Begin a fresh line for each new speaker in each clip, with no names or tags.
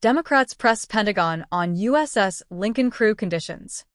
Democrats press Pentagon on USS Lincoln crew conditions.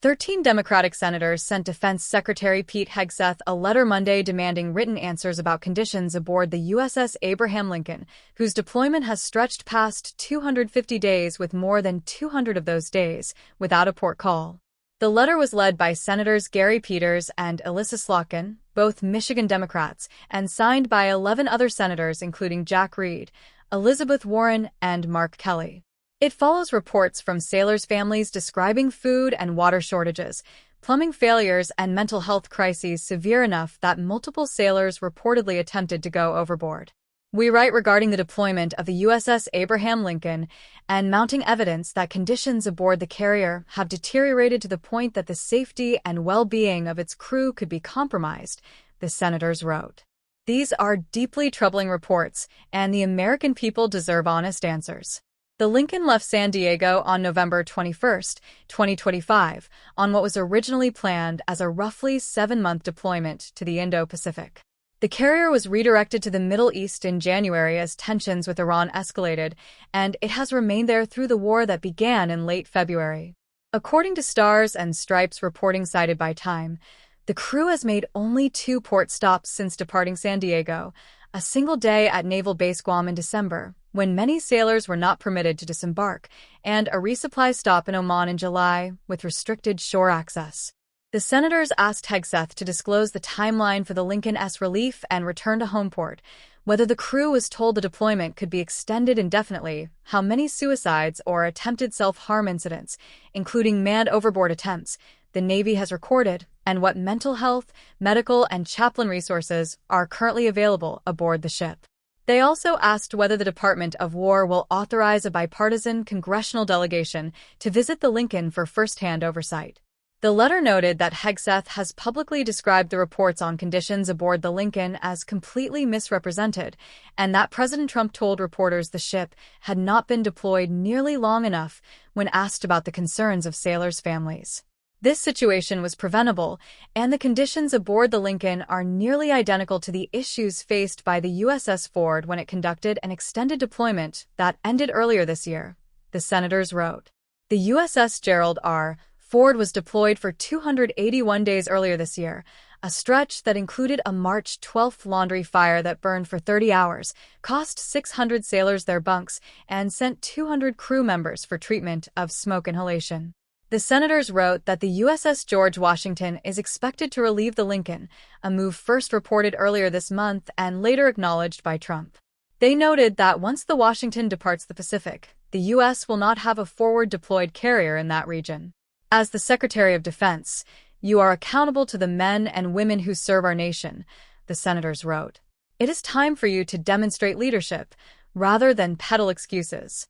13 Democratic senators sent Defense Secretary Pete Hegseth a letter Monday demanding written answers about conditions aboard the USS Abraham Lincoln, whose deployment has stretched past 250 days, with more than 200 of those days without a port call. The letter was led by Senators Gary Peters and Elissa Slotkin, both Michigan Democrats, and signed by 11 other senators including Jack Reed, Elizabeth Warren, and Mark Kelly. It follows reports from sailors' families describing food and water shortages, plumbing failures, and mental health crises severe enough that multiple sailors reportedly attempted to go overboard. We write regarding the deployment of the USS Abraham Lincoln and mounting evidence that conditions aboard the carrier have deteriorated to the point that the safety and well-being of its crew could be compromised, the senators wrote. These are deeply troubling reports, and the American people deserve honest answers. The Lincoln left San Diego on November 21, 2025, on what was originally planned as a roughly 7-month deployment to the Indo-Pacific. The carrier was redirected to the Middle East in January as tensions with Iran escalated, and it has remained there through the war that began in late February. According to Stars and Stripes reporting cited by Time, the crew has made only 2 port stops since departing San Diego, a single day at Naval Base Guam in December, when many sailors were not permitted to disembark, and a resupply stop in Oman in July, with restricted shore access. The senators asked Hegseth to disclose the timeline for the Lincoln's relief and return to home port, whether the crew was told the deployment could be extended indefinitely, how many suicides or attempted self-harm incidents, including manned overboard attempts, the Navy has recorded, and what mental health, medical, and chaplain resources are currently available aboard the ship. They also asked whether the Department of War will authorize a bipartisan congressional delegation to visit the Lincoln for first-hand oversight. The letter noted that Hegseth has publicly described the reports on conditions aboard the Lincoln as completely misrepresented, and that President Trump told reporters the ship had not been deployed nearly long enough when asked about the concerns of sailors' families. This situation was preventable, and the conditions aboard the Lincoln are nearly identical to the issues faced by the USS Ford when it conducted an extended deployment that ended earlier this year, the senators wrote. The USS Gerald R. Ford was deployed for 281 days earlier this year, a stretch that included a March 12th laundry fire that burned for 30 hours, cost 600 sailors their bunks, and sent 200 crew members for treatment of smoke inhalation. The senators wrote that the USS George Washington is expected to relieve the Lincoln, a move first reported earlier this month and later acknowledged by Trump. They noted that once the Washington departs the Pacific, the U.S. will not have a forward-deployed carrier in that region. As the Secretary of Defense, you are accountable to the men and women who serve our nation, the senators wrote. It is time for you to demonstrate leadership, rather than peddle excuses.